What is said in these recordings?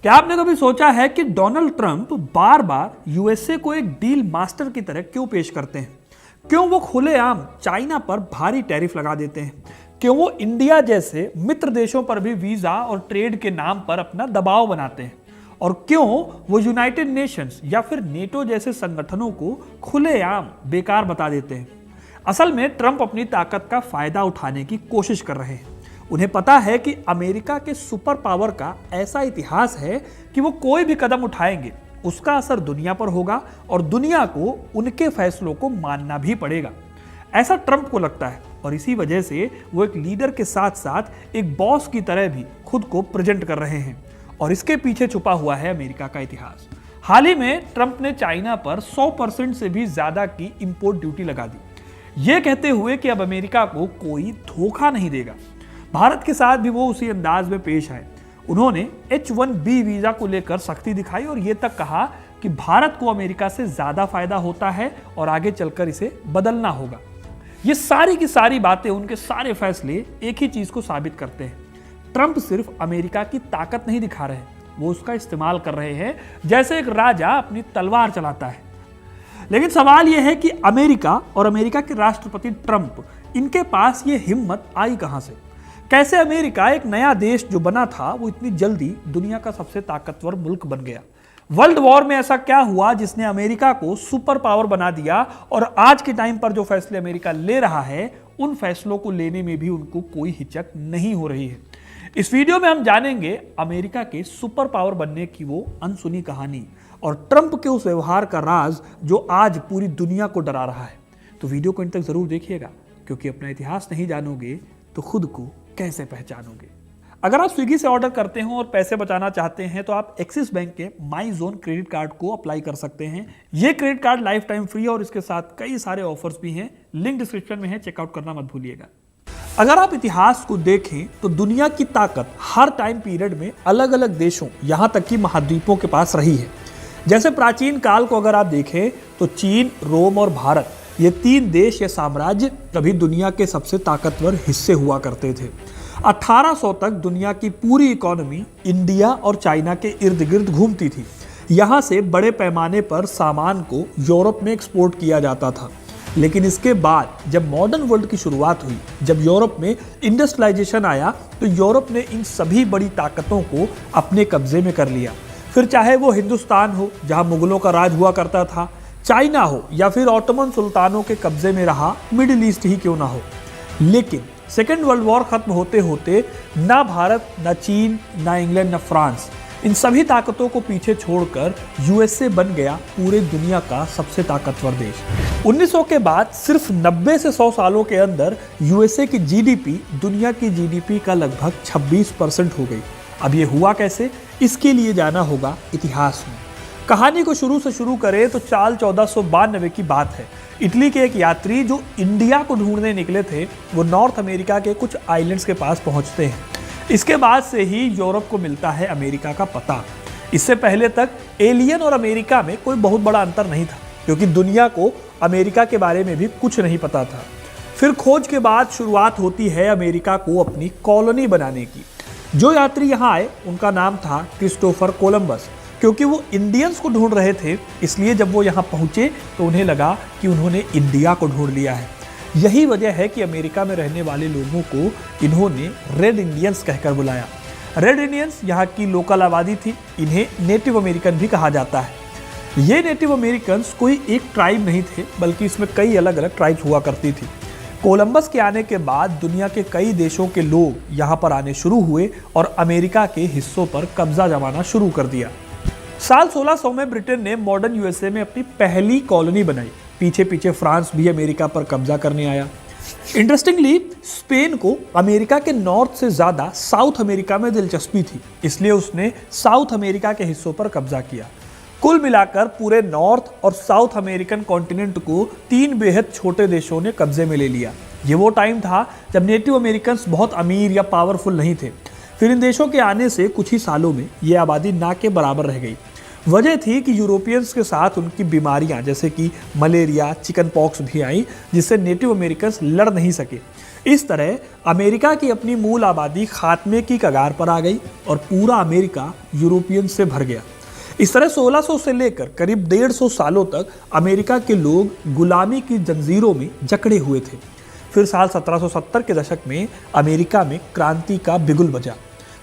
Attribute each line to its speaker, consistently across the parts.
Speaker 1: क्या आपने कभी सोचा है कि डोनाल्ड ट्रंप बार बार यूएसए को एक डील मास्टर की तरह क्यों पेश करते हैं? क्यों वो खुलेआम चाइना पर भारी टैरिफ लगा देते हैं? क्यों वो इंडिया जैसे मित्र देशों पर भी वीजा और ट्रेड के नाम पर अपना दबाव बनाते हैं? और क्यों वो यूनाइटेड नेशंस या फिर नेटो जैसे संगठनों को खुलेआम बेकार बता देते हैं? असल में ट्रंप अपनी ताकत का फायदा उठाने की कोशिश कर रहे हैं। उन्हें पता है कि अमेरिका के सुपर पावर का ऐसा इतिहास है कि वो कोई भी कदम उठाएंगे उसका असर दुनिया पर होगा और दुनिया को उनके फैसलों को मानना भी पड़ेगा। ऐसा ट्रंप को लगता है और इसी वजह से वो एक लीडर के साथ साथ एक बॉस की तरह भी खुद को प्रेजेंट कर रहे हैं और इसके पीछे छुपा हुआ है अमेरिका का इतिहास। हाल ही में ट्रंप ने चाइना पर 100% से भी ज्यादा की इंपोर्ट ड्यूटी लगा दी, ये कहते हुए कि अब अमेरिका को कोई धोखा नहीं देगा। भारत के साथ भी वो उसी अंदाज में पेश आए। उन्होंने H-1B वीजा को लेकर सख्ती दिखाई और ये तक कहा कि भारत को अमेरिका से ज्यादा फायदा होता है और आगे चलकर इसे बदलना होगा। ये सारी की सारी बातें, उनके सारे फैसले एक ही चीज को साबित करते हैं। ट्रंप सिर्फ अमेरिका की ताकत नहीं दिखा रहे, वो उसका इस्तेमाल कर रहे हैं जैसे एक राजा अपनी तलवार चलाता है। लेकिन सवाल यह है कि अमेरिका और अमेरिका के राष्ट्रपति ट्रंप, इनके पास ये हिम्मत आई कहां से? कैसे अमेरिका, एक नया देश जो बना था, वो इतनी जल्दी दुनिया का सबसे ताकतवर मुल्क बन गया? वर्ल्ड वॉर में ऐसा क्या हुआ जिसने अमेरिका को सुपर पावर बना दिया और आज के टाइम पर जो फैसले अमेरिका ले रहा है उन फैसलों को लेने में भी उनको कोई हिचक नहीं हो रही है। इस वीडियो में हम जानेंगे अमेरिका के सुपर पावर बनने की वो अनसुनी कहानी और ट्रंप के उस व्यवहार का राज जो आज पूरी दुनिया को डरा रहा है। तो वीडियो को अंत तक जरूर देखिएगा, क्योंकि अपना इतिहास नहीं जानोगे तो खुद को कैसे पहचानोगे। अगर आप स्विगी से ऑर्डर करते हो और पैसे बचाना चाहते हैं तो आप एक्सिस बैंक के माई जोन क्रेडिट कार्ड को अप्लाई कर सकते हैं। यह credit card life time free है और इसके साथ कई सारे ऑफर्स भी हैं। लिंक डिस्क्रिप्शन में है, चेकआउट करना मत भूलिएगा। अगर आप इतिहास को देखें तो दुनिया की ताकत हर टाइम पीरियड में अलग अलग देशों, यहां तक कि महाद्वीपों के पास रही है। जैसे प्राचीन काल को अगर आप देखें तो चीन, रोम और भारत, ये तीन देश या साम्राज्य कभी दुनिया के सबसे ताकतवर हिस्से हुआ करते थे। 1800 तक दुनिया की पूरी इकोनॉमी इंडिया और चाइना के इर्द गिर्द घूमती थी। यहाँ से बड़े पैमाने पर सामान को यूरोप में एक्सपोर्ट किया जाता था। लेकिन इसके बाद जब मॉडर्न वर्ल्ड की शुरुआत हुई, जब यूरोप में इंडस्ट्रियलाइजेशन आया, तो यूरोप ने इन सभी बड़ी ताकतों को अपने कब्जे में कर लिया। फिर चाहे वो हिंदुस्तान हो जहाँ मुगलों का राज हुआ करता था, चाइना हो या फिर ऑटोमन सुल्तानों के कब्जे में रहा मिडिल ईस्ट ही क्यों ना हो। लेकिन सेकेंड वर्ल्ड वॉर खत्म होते होते ना भारत, ना चीन, ना इंग्लैंड, ना फ्रांस, इन सभी ताकतों को पीछे छोड़कर यूएसए बन गया पूरे दुनिया का सबसे ताकतवर देश। 1900 के बाद सिर्फ 90 से 100 सालों के अंदर यूएसए की जीडीपी दुनिया की जीडीपी का लगभग 26% हो गई। अब ये हुआ कैसे? इसके लिए जाना होगा इतिहास में। कहानी को शुरू से शुरू करें तो साल 1492 की बात है। इटली के एक यात्री जो इंडिया को ढूंढने निकले थे, वो नॉर्थ अमेरिका के कुछ आइलैंड्स के पास पहुंचते हैं। इसके बाद से ही यूरोप को मिलता है अमेरिका का पता। इससे पहले तक एलियन और अमेरिका में कोई बहुत बड़ा अंतर नहीं था, क्योंकि दुनिया को अमेरिका के बारे में भी कुछ नहीं पता था। फिर खोज के बाद शुरुआत होती है अमेरिका को अपनी कॉलोनी बनाने की। जो यात्री यहाँ आए उनका नाम था क्रिस्टोफर कोलंबस। क्योंकि वो इंडियंस को ढूंढ रहे थे, इसलिए जब वो यहाँ पहुंचे तो उन्हें लगा कि उन्होंने इंडिया को ढूंढ लिया है। यही वजह है कि अमेरिका में रहने वाले लोगों को इन्होंने रेड इंडियंस कहकर बुलाया। रेड इंडियंस यहाँ की लोकल आबादी थी। इन्हें नेटिव अमेरिकन भी कहा जाता है। ये नेटिव अमेरिकन्स कोई एक ट्राइब नहीं थे, बल्कि इसमें कई अलग अलग ट्राइब्स हुआ करती थी। कोलंबस के आने के बाद दुनिया के कई देशों के लोग यहाँ पर आने शुरू हुए और अमेरिका के हिस्सों पर कब्जा जमाना शुरू कर दिया। साल 1600 में ब्रिटेन ने मॉडर्न यूएसए में अपनी पहली कॉलोनी बनाई। पीछे पीछे फ्रांस भी अमेरिका पर कब्जा करने आया। इंटरेस्टिंगली, स्पेन को अमेरिका के नॉर्थ से ज्यादा साउथ अमेरिका में दिलचस्पी थी, इसलिए उसने साउथ अमेरिका के हिस्सों पर कब्जा किया। कुल मिलाकर पूरे नॉर्थ और साउथ अमेरिकन कॉन्टिनेंट को 3 बेहद छोटे देशों ने कब्जे में ले लिया। ये वो टाइम था जब नेटिव अमेरिकन्स बहुत अमीर या पावरफुल नहीं थे। फिर इन देशों के आने से कुछ ही सालों में ये आबादी ना के बराबर रह गई। वजह थी कि यूरोपियंस के साथ उनकी बीमारियां जैसे कि मलेरिया, चिकन पॉक्स भी आई, जिससे नेटिव अमेरिकन्स लड़ नहीं सके। इस तरह अमेरिका की अपनी मूल आबादी खात्मे की कगार पर आ गई और पूरा अमेरिका यूरोपियन से भर गया। इस तरह 1600 से लेकर करीब 150 सालों तक अमेरिका के लोग गुलामी की जंजीरों में जकड़े हुए थे। फिर साल 1770 के दशक में अमेरिका में क्रांति का बिगुल बजा।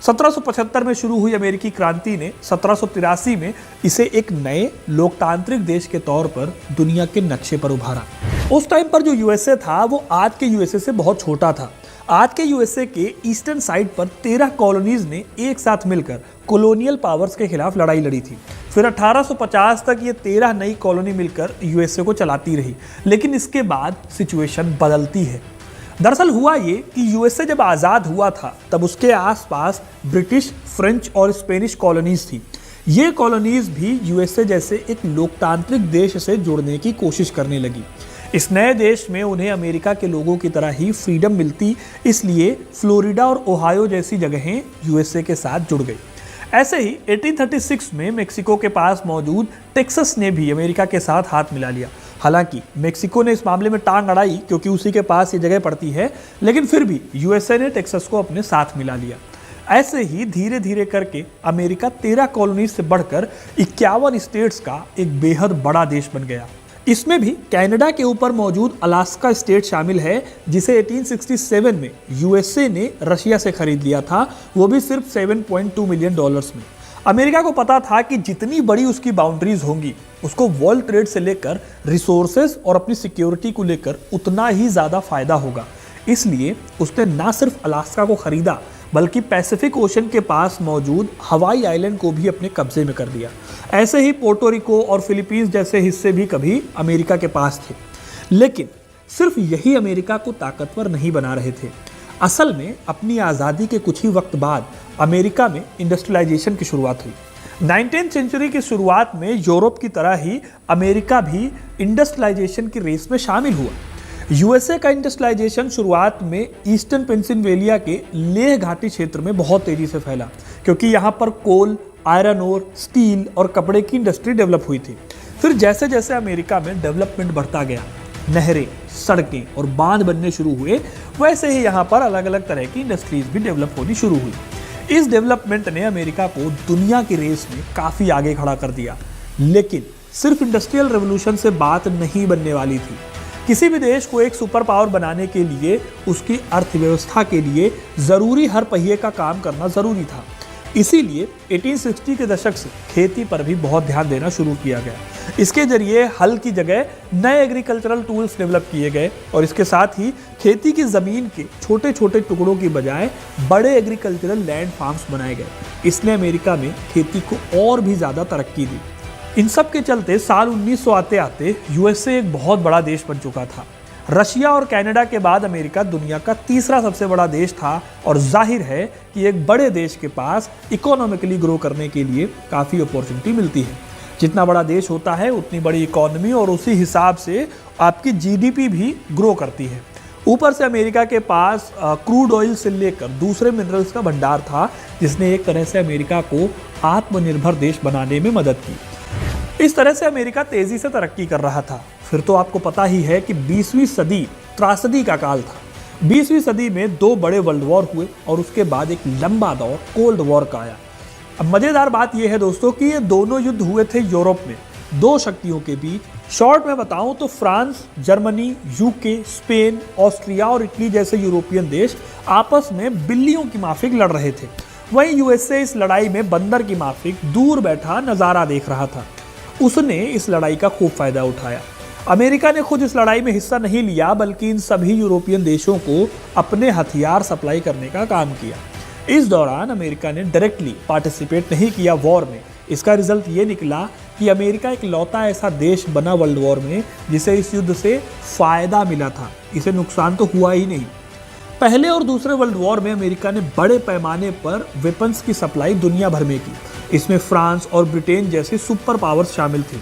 Speaker 1: 1775 में शुरू हुई अमेरिकी क्रांति ने 1783 में इसे एक नए लोकतांत्रिक देश के तौर पर दुनिया के नक्शे पर उभारा। उस टाइम पर जो यूएसए था वो आज के यूएसए से बहुत छोटा था। आज के यूएसए के ईस्टर्न साइड पर 13 कॉलोनीज ने एक साथ मिलकर कॉलोनियल पावर्स के खिलाफ लड़ाई लड़ी थी। फिर 1850 तक ये 13 नई कॉलोनी मिलकर यूएसए को चलाती रही, लेकिन इसके बाद सिचुएशन बदलती है। दरअसल हुआ ये कि यूएसए जब आज़ाद हुआ था तब उसके आसपास ब्रिटिश, फ्रेंच और स्पेनिश कॉलोनीज थी। ये कॉलोनीज भी यूएसए जैसे एक लोकतांत्रिक देश से जुड़ने की कोशिश करने लगी। इस नए देश में उन्हें अमेरिका के लोगों की तरह ही फ्रीडम मिलती, इसलिए फ्लोरिडा और ओहायो जैसी जगहें यूएसए के साथ जुड़ गई। ऐसे ही 1836 में मेक्सिको के पास मौजूद टेक्सास ने भी अमेरिका के साथ हाथ मिला लिया। हालांकि मेक्सिको ने इस मामले में टांग अड़ाई क्योंकि उसी के पास ये जगह पड़ती है, लेकिन फिर भी यूएसए ने टेक्सास को अपने साथ मिला लिया। ऐसे ही धीरे धीरे करके अमेरिका 13 कॉलोनी से बढ़कर 51 स्टेट्स का एक बेहद बड़ा देश बन गया। इसमें भी कनाडा के ऊपर मौजूद अलास्का स्टेट शामिल है, जिसे 1867 में यूएसए ने रशिया से खरीद लिया था, वो भी सिर्फ $7.2 मिलियन में। अमेरिका को पता था कि जितनी बड़ी उसकी बाउंड्रीज होंगी उसको वर्ल्ड ट्रेड से लेकर रिसोर्सेज और अपनी सिक्योरिटी को लेकर उतना ही ज़्यादा फायदा होगा। इसलिए उसने ना सिर्फ अलास्का को खरीदा बल्कि पैसिफिक ओशन के पास मौजूद हवाई आइलैंड को भी अपने कब्जे में कर दिया। ऐसे ही पोर्टो रिको और फिलीपींस जैसे हिस्से भी कभी अमेरिका के पास थे। लेकिन सिर्फ यही अमेरिका को ताकतवर नहीं बना रहे थे। असल में अपनी आज़ादी के कुछ ही वक्त बाद अमेरिका में इंडस्ट्रियलाइजेशन की शुरुआत हुई। 19वीं सेंचुरी की शुरुआत में यूरोप की तरह ही अमेरिका भी इंडस्ट्रियलाइजेशन की रेस में शामिल हुआ। यूएसए का इंडस्ट्रियलाइजेशन शुरुआत में ईस्टर्न पेंसिल्वेनिया के लेह घाटी क्षेत्र में बहुत तेजी से फैला, क्योंकि यहाँ पर कोल, आयरन ओर, स्टील और कपड़े की इंडस्ट्री डेवलप हुई थी। फिर जैसे जैसे अमेरिका में डेवलपमेंट बढ़ता गया, नहरें, सड़कें और बांध बनने शुरू हुए, वैसे ही यहाँ पर अलग अलग तरह की इंडस्ट्रीज भी डेवलप होनी शुरू हुई। इस डेवलपमेंट ने अमेरिका को दुनिया की रेस में काफ़ी आगे खड़ा कर दिया। लेकिन सिर्फ इंडस्ट्रियल रेवोल्यूशन से बात नहीं बनने वाली थी। किसी भी देश को एक सुपर पावर बनाने के लिए उसकी अर्थव्यवस्था के लिए ज़रूरी हर पहिए का काम करना ज़रूरी था। इसीलिए 1860 के दशक से खेती पर भी बहुत ध्यान देना शुरू किया गया। इसके जरिए हल की जगह नए एग्रीकल्चरल टूल्स डेवलप किए गए और इसके साथ ही खेती की ज़मीन के छोटे छोटे टुकड़ों की बजाय बड़े एग्रीकल्चरल लैंड फार्म्स बनाए गए। इसने अमेरिका में खेती को और भी ज़्यादा तरक्की दी। इन सब के चलते साल 1900 आते आते यूएसए एक बहुत बड़ा देश बन चुका था। रशिया और कनाडा के बाद अमेरिका दुनिया का तीसरा सबसे बड़ा देश था और जाहिर है कि एक बड़े देश के पास इकोनॉमिकली ग्रो करने के लिए काफ़ी अपॉर्चुनिटी मिलती है। जितना बड़ा देश होता है उतनी बड़ी इकोनॉमी और उसी हिसाब से आपकी जीडीपी भी ग्रो करती है। ऊपर से अमेरिका के पास क्रूड ऑयल से लेकर दूसरे मिनरल्स का भंडार था, जिसने एक तरह से अमेरिका को आत्मनिर्भर देश बनाने में मदद की। इस तरह से अमेरिका तेजी से तरक्की कर रहा था। फिर तो आपको पता ही है कि 20वीं सदी त्रासदी का काल था। 20वीं सदी में 2 बड़े वर्ल्ड वॉर हुए और उसके बाद एक लंबा दौर कोल्ड वॉर का आया। अब मज़ेदार बात यह है दोस्तों कि ये दोनों युद्ध हुए थे यूरोप में, 2 शक्तियों के बीच। शॉर्ट में बताऊं तो France, Germany, UK, Spain, Austria और इटली जैसे यूरोपियन देश आपस में बिल्लियों की माफिक लड़ रहे थे। वहीं यूएसए इस लड़ाई में बंदर की माफिक दूर बैठा नज़ारा देख रहा था। उसने इस लड़ाई का खूब फायदा उठाया। अमेरिका ने खुद इस लड़ाई में हिस्सा नहीं लिया, बल्कि इन सभी यूरोपियन देशों को अपने हथियार सप्लाई करने का काम किया। इस दौरान अमेरिका ने डायरेक्टली पार्टिसिपेट नहीं किया वॉर में। इसका रिजल्ट ये निकला कि अमेरिका एक लौता ऐसा देश बना वर्ल्ड वॉर में जिसे इस युद्ध से फायदा मिला था, इसे नुकसान तो हुआ ही नहीं। पहले और दूसरे वर्ल्ड वॉर में अमेरिका ने बड़े पैमाने पर वेपन्स की सप्लाई दुनिया भर में की। इसमें फ्रांस और ब्रिटेन जैसे सुपर पावर्स शामिल थे।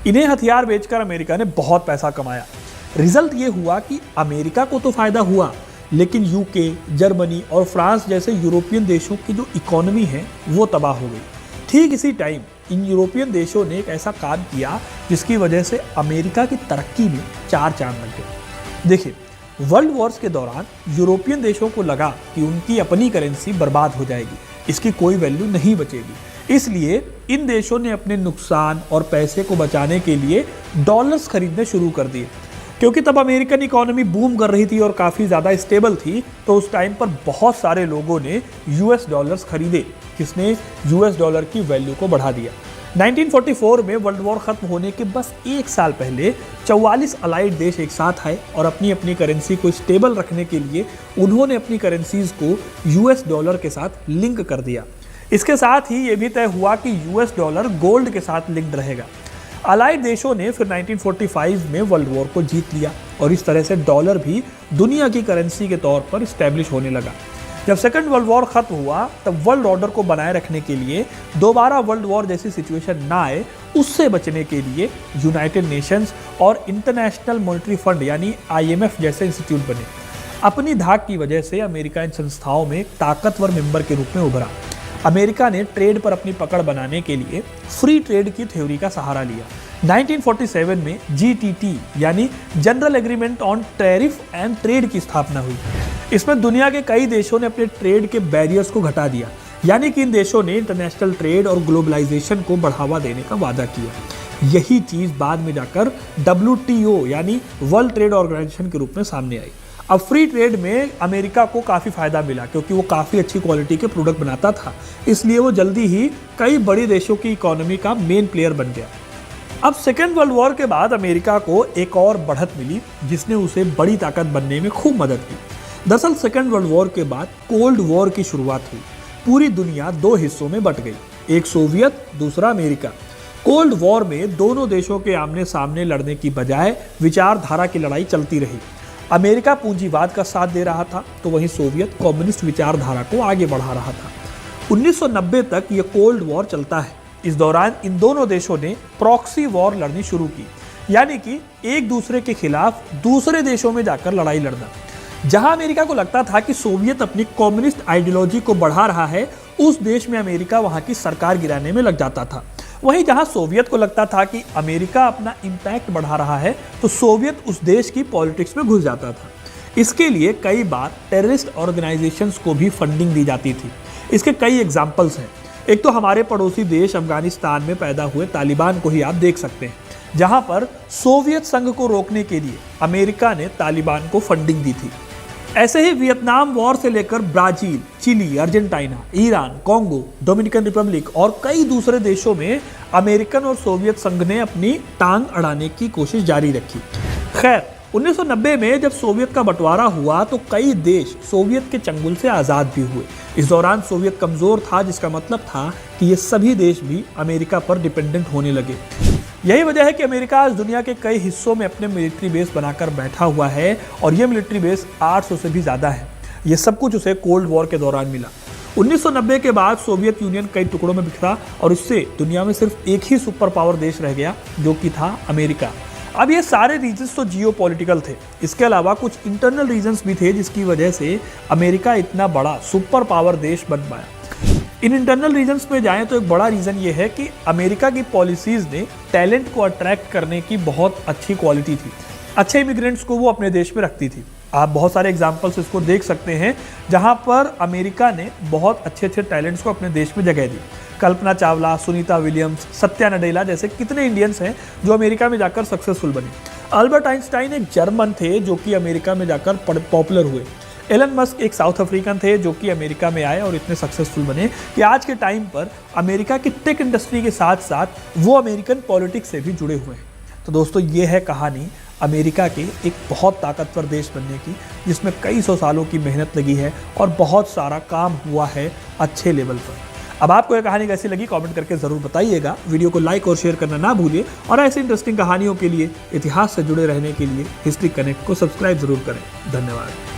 Speaker 1: इन्हें हथियार बेचकर अमेरिका ने बहुत पैसा कमाया। रिजल्ट ये हुआ कि अमेरिका को तो फायदा हुआ, लेकिन यूके, जर्मनी और फ्रांस जैसे यूरोपियन देशों की जो इकोनॉमी है वो तबाह हो गई। ठीक इसी टाइम इन यूरोपियन देशों ने एक ऐसा काम किया जिसकी वजह से अमेरिका की तरक्की में 4 चांद लग गए। देखिए, वर्ल्ड वॉर्स के दौरान यूरोपियन देशों को लगा कि उनकी अपनी करेंसी बर्बाद हो जाएगी, इसकी कोई वैल्यू नहीं बचेगी। इसलिए इन देशों ने अपने नुकसान और पैसे को बचाने के लिए डॉलर्स खरीदने शुरू कर दिए। क्योंकि तब अमेरिकन इकोनॉमी बूम कर रही थी और काफ़ी ज़्यादा स्टेबल थी, तो उस टाइम पर बहुत सारे लोगों ने यूएस डॉलर्स खरीदे, जिसने यूएस डॉलर की वैल्यू को बढ़ा दिया। 1944 में वर्ल्ड वॉर खत्म होने के बस एक साल पहले 44 अलाइड देश एक साथ आए और अपनी अपनी करेंसी को स्टेबल रखने के लिए उन्होंने अपनी करेंसीज को यूएस डॉलर के साथ लिंक कर दिया। इसके साथ ही ये भी तय हुआ कि यूएस डॉलर गोल्ड के साथ लिंक्ड रहेगा। अलाइड देशों ने फिर 1945 में वर्ल्ड वॉर को जीत लिया और इस तरह से डॉलर भी दुनिया की करेंसी के तौर पर स्टैब्लिश होने लगा। जब सेकेंड वर्ल्ड वॉर खत्म हुआ तब वर्ल्ड ऑर्डर को बनाए रखने के लिए दोबारा वर्ल्ड वॉर जैसी सिचुएशन ना आए, उससे बचने के लिए यूनाइटेड नेशंस और इंटरनेशनल मॉनेटरी फंड यानी IMF जैसे इंस्टीट्यूट बने। अपनी धाक की वजह से अमेरिका इन संस्थाओं में ताकतवर मेंबर के रूप में उभरा। अमेरिका ने ट्रेड पर अपनी पकड़ बनाने के लिए फ्री ट्रेड की थ्योरी का सहारा लिया। 1947 में GTT यानी general agreement on tariff and trade की स्थापना हुई। इसमें दुनिया के कई देशों ने अपने ट्रेड के बैरियर्स को घटा दिया, यानी कि इन देशों ने इंटरनेशनल ट्रेड और ग्लोबलाइजेशन को बढ़ावा देने का वादा किया। यही चीज़ बाद में जाकर WTO यानी वर्ल्ड ट्रेड ऑर्गेनाइजेशन के रूप में सामने आई। अब फ्री ट्रेड में अमेरिका को काफ़ी फायदा मिला क्योंकि वो काफ़ी अच्छी क्वालिटी के प्रोडक्ट बनाता था, इसलिए वो जल्दी ही कई बड़े देशों की इकोनॉमी का मेन प्लेयर बन गया। अब सेकेंड वर्ल्ड वॉर के बाद अमेरिका को एक और बढ़त मिली जिसने उसे बड़ी ताकत बनने में खूब मदद की। दरअसल सेकेंड वर्ल्ड वॉर के बाद कोल्ड वॉर की शुरुआत हुई। पूरी दुनिया दो हिस्सों में बट गई, एक सोवियत, दूसरा अमेरिका। कोल्ड वॉर में दोनों देशों के आमने सामने लड़ने की बजाय विचारधारा की लड़ाई चलती रही। अमेरिका पूंजीवाद का साथ दे रहा था तो वहीं सोवियत कम्युनिस्ट विचारधारा को आगे बढ़ा रहा था। 1990 तक ये कोल्ड वॉर चलता है। इस दौरान इन दोनों देशों ने प्रॉक्सी वॉर लड़नी शुरू की, यानी कि एक दूसरे के खिलाफ दूसरे देशों में जाकर लड़ाई लड़ना। जहां अमेरिका को लगता था कि सोवियत अपनी कम्युनिस्ट आइडियोलॉजी को बढ़ा रहा है, उस देश में अमेरिका वहां की सरकार गिराने में लग जाता था। वहीं जहां सोवियत को लगता था कि अमेरिका अपना इम्पैक्ट बढ़ा रहा है, तो सोवियत उस देश की पॉलिटिक्स में घुस जाता था। इसके लिए कई बार टेररिस्ट ऑर्गेनाइजेशंस को भी फंडिंग दी जाती थी। इसके कई एग्जाम्पल्स हैं। एक तो हमारे पड़ोसी देश अफगानिस्तान में पैदा हुए तालिबान को ही आप देख सकते हैं, जहां पर सोवियत संघ को रोकने के लिए अमेरिका ने तालिबान को फंडिंग दी थी। ऐसे ही वियतनाम वॉर से लेकर Brazil, Chile, Argentina, Iran, Congo, Dominican Republic और कई दूसरे देशों में अमेरिकन और सोवियत संघ ने अपनी टांग अड़ाने की कोशिश जारी रखी। खैर 1990 में जब सोवियत का बंटवारा हुआ तो कई देश सोवियत के चंगुल से आज़ाद भी हुए। इस दौरान सोवियत कमज़ोर था, जिसका मतलब था कि ये सभी देश भी अमेरिका पर डिपेंडेंट होने लगे। यही वजह है कि अमेरिका आज दुनिया के कई हिस्सों में अपने मिलिट्री बेस बनाकर बैठा हुआ है और ये मिलिट्री बेस 800 से भी ज़्यादा है। ये सब कुछ उसे कोल्ड वॉर के दौरान मिला। 1990 के बाद सोवियत यूनियन कई टुकड़ों में बिखरा और इससे दुनिया में सिर्फ एक ही सुपर पावर देश रह गया, जो कि था अमेरिका। अब ये सारे रीजन्स तो जियो पॉलिटिकल थे, इसके अलावा कुछ इंटरनल रीजन्स भी थे जिसकी वजह से अमेरिका इतना बड़ा सुपर पावर देश बन पाया। इन इंटरनल रीजन्स में जाएं तो एक बड़ा रीज़न ये है कि अमेरिका की पॉलिसीज़ ने टैलेंट को अट्रैक्ट करने की बहुत अच्छी क्वालिटी थी। अच्छे इमिग्रेंट्स को वो अपने देश में रखती थी। आप बहुत सारे एग्जाम्पल्स इसको देख सकते हैं जहां पर अमेरिका ने बहुत अच्छे अच्छे टैलेंट्स को अपने देश में जगह दी। कल्पना चावला, सुनीता विलियम्स, सत्या नडेला जैसे कितने इंडियंस हैं जो अमेरिका में जाकर सक्सेसफुल बने। अल्बर्ट आइंस्टाइन एक जर्मन थे जो कि अमेरिका में जाकर पॉपुलर हुए। एलन मस्क एक साउथ अफ्रीकन थे जो कि अमेरिका में आए और इतने सक्सेसफुल बने कि आज के टाइम पर अमेरिका की टेक इंडस्ट्री के साथ साथ वो अमेरिकन पॉलिटिक्स से भी जुड़े हुए हैं। तो दोस्तों ये है कहानी अमेरिका के एक बहुत ताकतवर देश बनने की, जिसमें कई सौ सालों की मेहनत लगी है और बहुत सारा काम हुआ है अच्छे लेवल पर। अब आपको यह कहानी कैसी लगी कमेंट करके ज़रूर बताइएगा। वीडियो को लाइक और शेयर करना ना भूलिए और ऐसी इंटरेस्टिंग कहानियों के लिए, इतिहास से जुड़े रहने के लिए हिस्ट्री कनेक्ट को सब्सक्राइब ज़रूर करें। धन्यवाद।